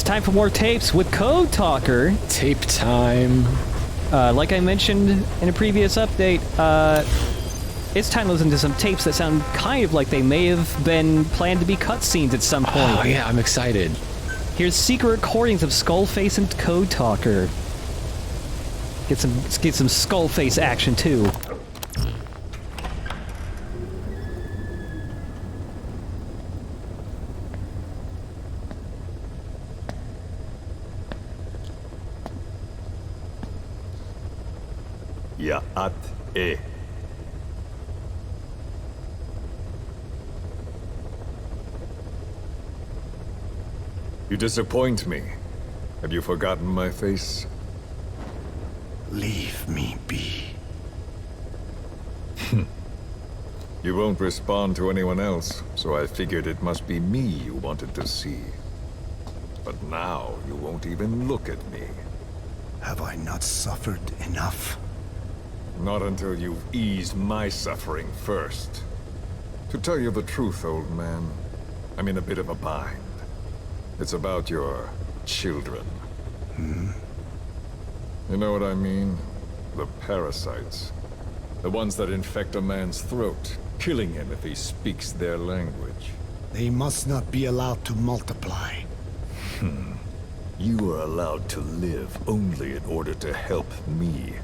It's time for more tapes with Code Talker. Tape time. Like I mentioned in a previous update, it's time to listen to some tapes that sound kind of like they may have been planned to be cutscenes at some point. Oh yeah, I'm excited. Here's secret recordings of Skullface and Code Talker. Get some Skullface action too. Ya at e. You disappoint me. Have you forgotten my face? Leave me be. You won't respond to anyone else, so I figured it must be me you wanted to see. But now you won't even look at me. Have I not suffered enough? Not until you've eased my suffering first. To tell you the truth, old man, I'm in a bit of a bind. It's about your children. You know what I mean? The parasites. The ones that infect a man's throat, killing him if he speaks their language. They must not be allowed to multiply. You are allowed to live only in order to help me.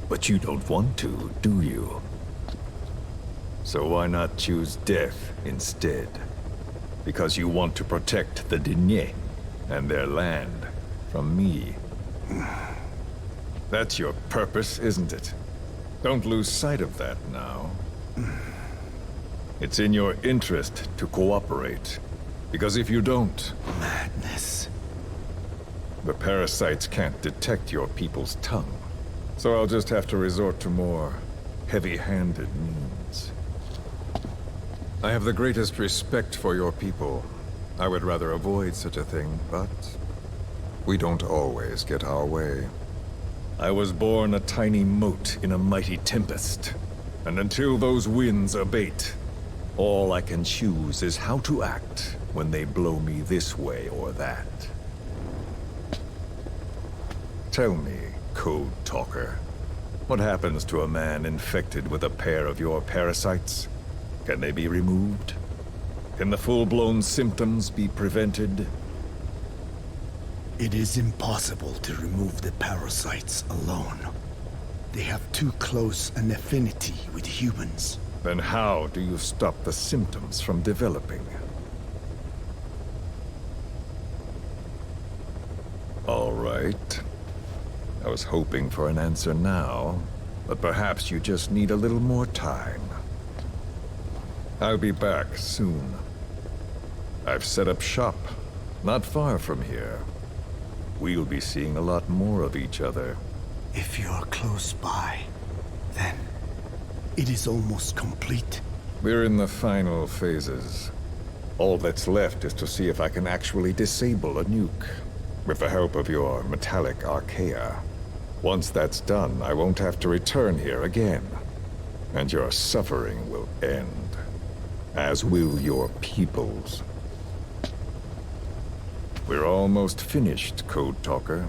But you don't want to, do you? So why not choose death instead? Because you want to protect the Diné and their land from me. That's your purpose, isn't it? Don't lose sight of that now. It's in your interest to cooperate. Because if you don't... Madness. The parasites can't detect your people's tongue. So I'll just have to resort to more heavy-handed means. I have the greatest respect for your people. I would rather avoid such a thing, but we don't always get our way. I was born a tiny mote in a mighty tempest, and until those winds abate, all I can choose is how to act when they blow me this way or that. Tell me, Code Talker, what happens to a man infected with a pair of your parasites? Can they be removed? Can the full-blown symptoms be prevented? It is impossible to remove the parasites alone. They have too close an affinity with humans. Then how do you stop the symptoms from developing? All right. I was hoping for an answer now, but perhaps you just need a little more time. I'll be back soon. I've set up shop, not far from here. We'll be seeing a lot more of each other. If you're close by, then it is almost complete. We're in the final phases. All that's left is to see if I can actually disable a nuke, with the help of your metallic archaea. Once that's done, I won't have to return here again, and your suffering will end, as will your people's. We're almost finished, Code Talker,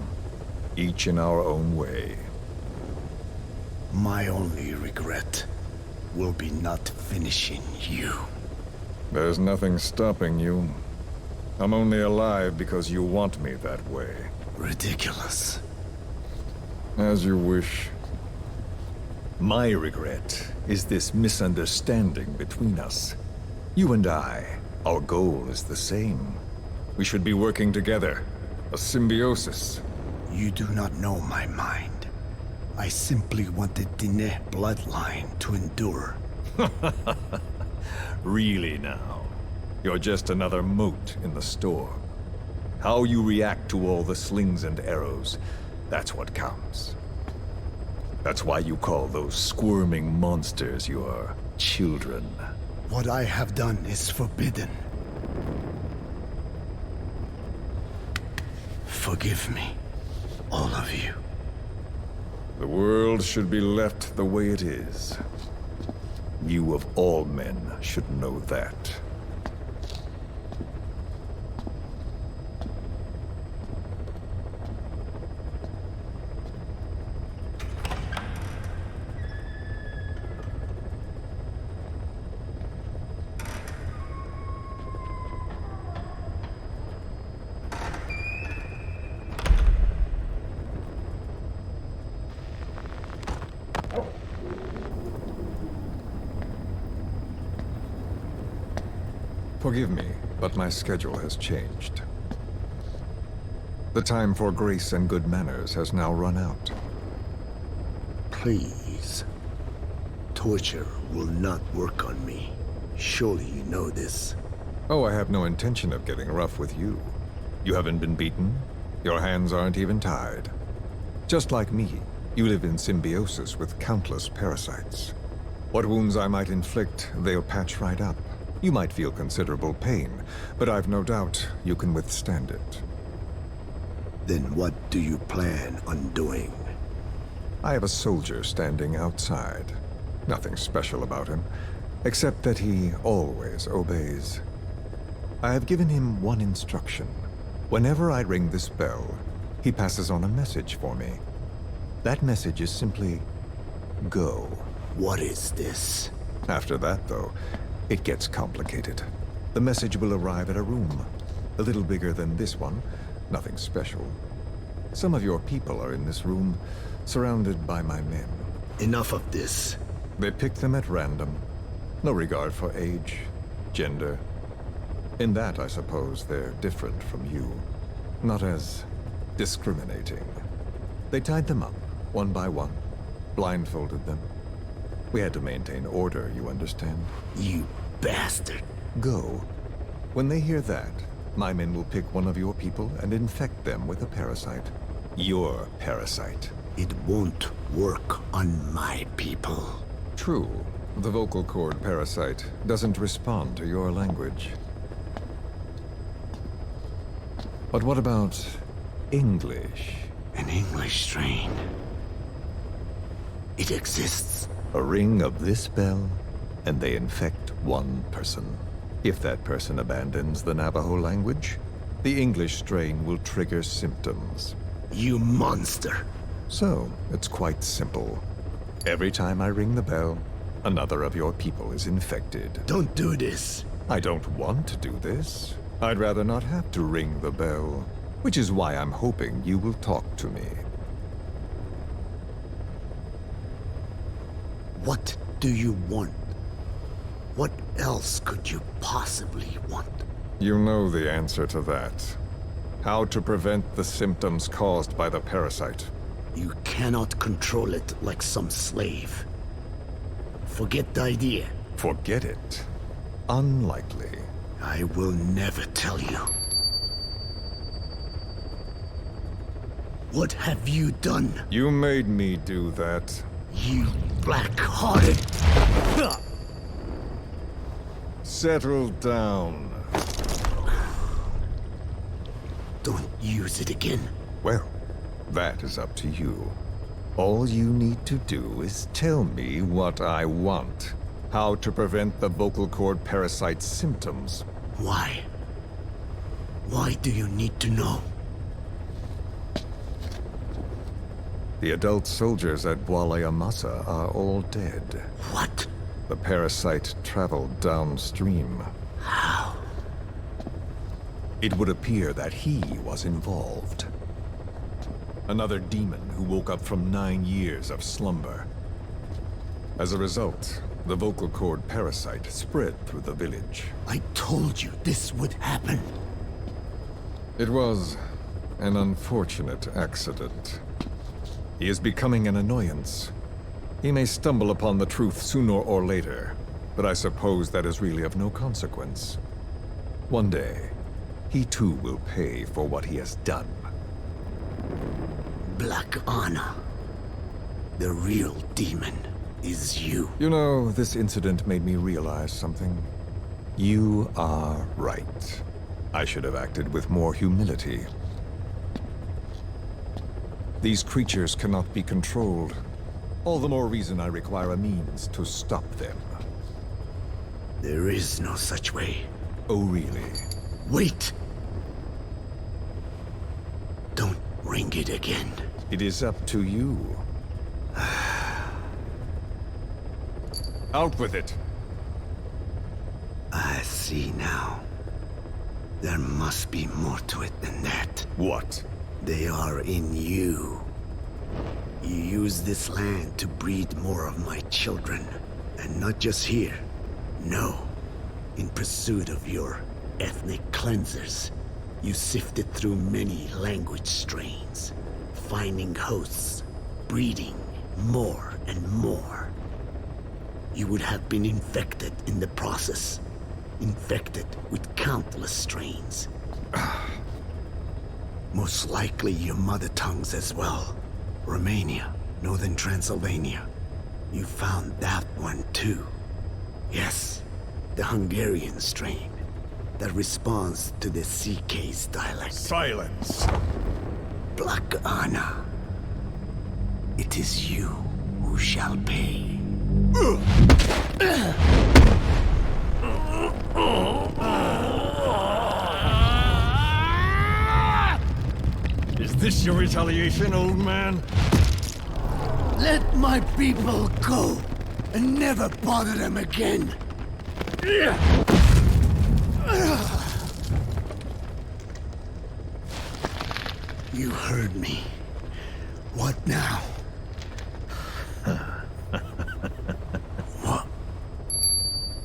each in our own way. My only regret will be not finishing you. There's nothing stopping you. I'm only alive because you want me that way. Ridiculous. As you wish. My regret is this misunderstanding between us. You and I, our goal is the same. We should be working together. A symbiosis. You do not know my mind. I simply want the Diné bloodline to endure. Really now? You're just another mote in the storm. How you react to all the slings and arrows, that's what counts. That's why you call those squirming monsters your children. What I have done is forbidden. Forgive me, all of you. The world should be left the way it is. You of all men should know that. Forgive me, but my schedule has changed. The time for grace and good manners has now run out. Please. Torture will not work on me. Surely you know this. Oh, I have no intention of getting rough with you. You haven't been beaten. Your hands aren't even tied. Just like me, you live in symbiosis with countless parasites. What wounds I might inflict, they'll patch right up. You might feel considerable pain, but I've no doubt you can withstand it. Then what do you plan on doing? I have a soldier standing outside. Nothing special about him, except that he always obeys. I have given him one instruction. Whenever I ring this bell, he passes on a message for me. That message is simply, go. What is this? After that, though, it gets complicated. The message will arrive at a room, a little bigger than this one, nothing special. Some of your people are in this room, surrounded by my men. Enough of this. They pick them at random. No regard for age, gender. In that, I suppose, they're different from you. Not as discriminating. They tied them up, one by one, blindfolded them. We had to maintain order, you understand? You bastard. Go. When they hear that, my men will pick one of your people and infect them with a parasite. Your parasite. It won't work on my people. True. The vocal cord parasite doesn't respond to your language. But what about English? An English strain. It exists. A ring of this bell, and they infect one person. If that person abandons the Navajo language, the English strain will trigger symptoms. You monster. So, it's quite simple. Every time I ring the bell, another of your people is infected. Don't do this. I don't want to do this. I'd rather not have to ring the bell, which is why I'm hoping you will talk to me. What do you want? What else could you possibly want? You know the answer to that. How to prevent the symptoms caused by the parasite. You cannot control it like some slave. Forget the idea. Forget it. Unlikely. I will never tell you. What have you done? You made me do that. You black-hearted... Settle down. Don't use it again. Well, that is up to you. All you need to do is tell me what I want. How to prevent the vocal cord parasite symptoms. Why? Why do you need to know? The adult soldiers at Amasa are all dead. What? The parasite traveled downstream. How? It would appear that he was involved. Another demon who woke up from 9 years of slumber. As a result, the vocal cord parasite spread through the village. I told you this would happen. It was an unfortunate accident. He is becoming an annoyance. He may stumble upon the truth sooner or later, but I suppose that is really of no consequence. One day, he too will pay for what he has done. Black Anna. The real demon is you. You know, this incident made me realize something. You are right. I should have acted with more humility. These creatures cannot be controlled. All the more reason I require a means to stop them. There is no such way. Oh, really? Wait! Don't ring it again. It is up to you. Out with it! I see now. There must be more to it than that. What? They are in you. You use this land to breed more of my children. And not just here. No. In pursuit of your ethnic cleansers, you sifted through many language strains, finding hosts, breeding more and more. You would have been infected in the process, infected with countless strains. Most likely your mother tongues as well. Romania, northern Transylvania. You found that one too. Yes, the Hungarian strain that responds to the CK's dialect. Silence! Black Anna. It is you who shall pay. Is this your retaliation, old man? Let my people go and never bother them again. You heard me. What now? What?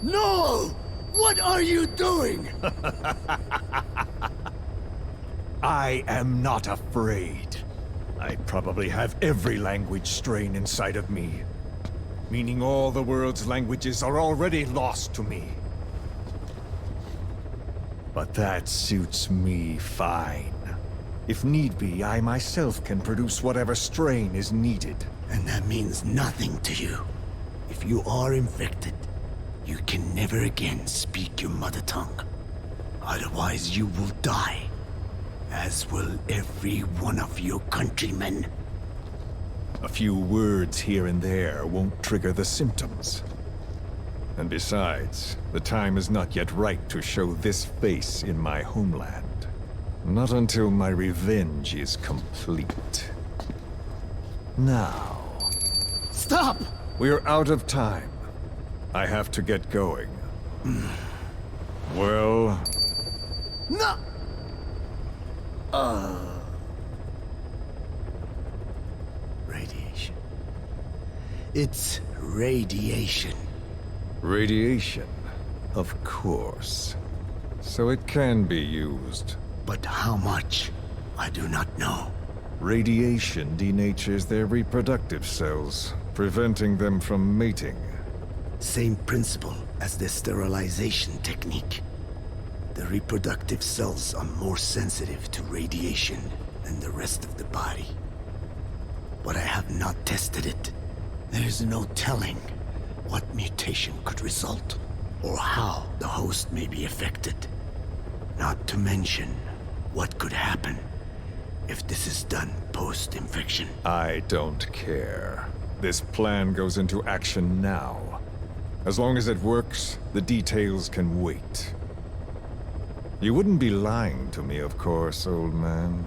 No! What are you doing? I am not afraid. I probably have every language strain inside of me. Meaning all the world's languages are already lost to me. But that suits me fine. If need be, I myself can produce whatever strain is needed. And that means nothing to you. If you are infected, you can never again speak your mother tongue. Otherwise you will die. As will every one of your countrymen. A few words here and there won't trigger the symptoms. And besides, the time is not yet right to show this face in my homeland. Not until my revenge is complete. Now... Stop! We're out of time. I have to get going. Well... No! Radiation. It's radiation. Radiation, of course. So it can be used. But how much? I do not know. Radiation denatures their reproductive cells, preventing them from mating. Same principle as the sterilization technique. The reproductive cells are more sensitive to radiation than the rest of the body. But I have not tested it. There is no telling what mutation could result, or how the host may be affected. Not to mention what could happen if this is done post-infection. I don't care. This plan goes into action now. As long as it works, the details can wait. You wouldn't be lying to me, of course, old man.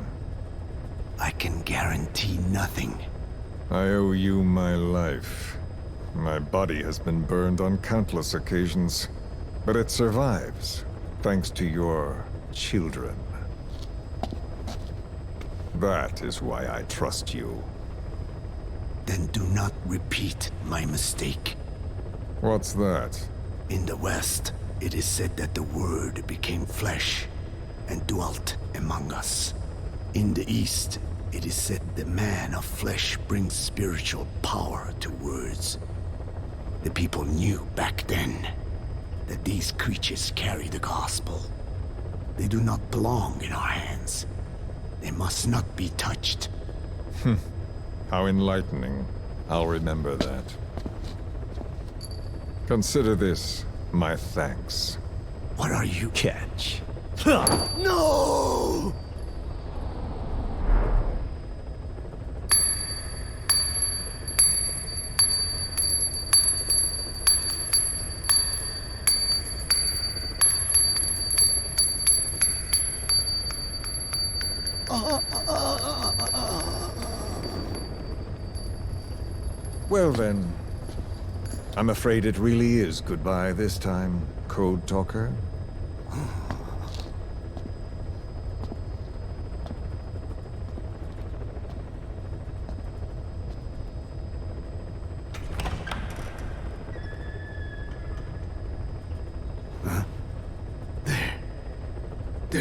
I can guarantee nothing. I owe you my life. My body has been burned on countless occasions, but it survives, thanks to your children. That is why I trust you. Then do not repeat my mistake. What's that? In the West, it is said that the Word became flesh and dwelt among us. In the East, it is said the man of flesh brings spiritual power to words. The people knew back then that these creatures carry the gospel. They do not belong in our hands. They must not be touched. How enlightening. I'll remember that. Consider this my thanks. What are you? Catch. No! Well then, I'm afraid it really is goodbye this time, Code Talker. Huh?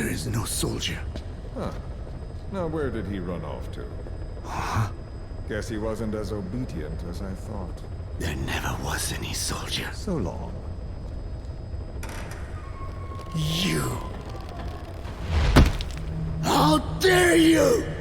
There is no soldier. Huh. Now where did he run off to? Guess he wasn't as obedient as I thought. There never was any soldier. So long. You! How dare you!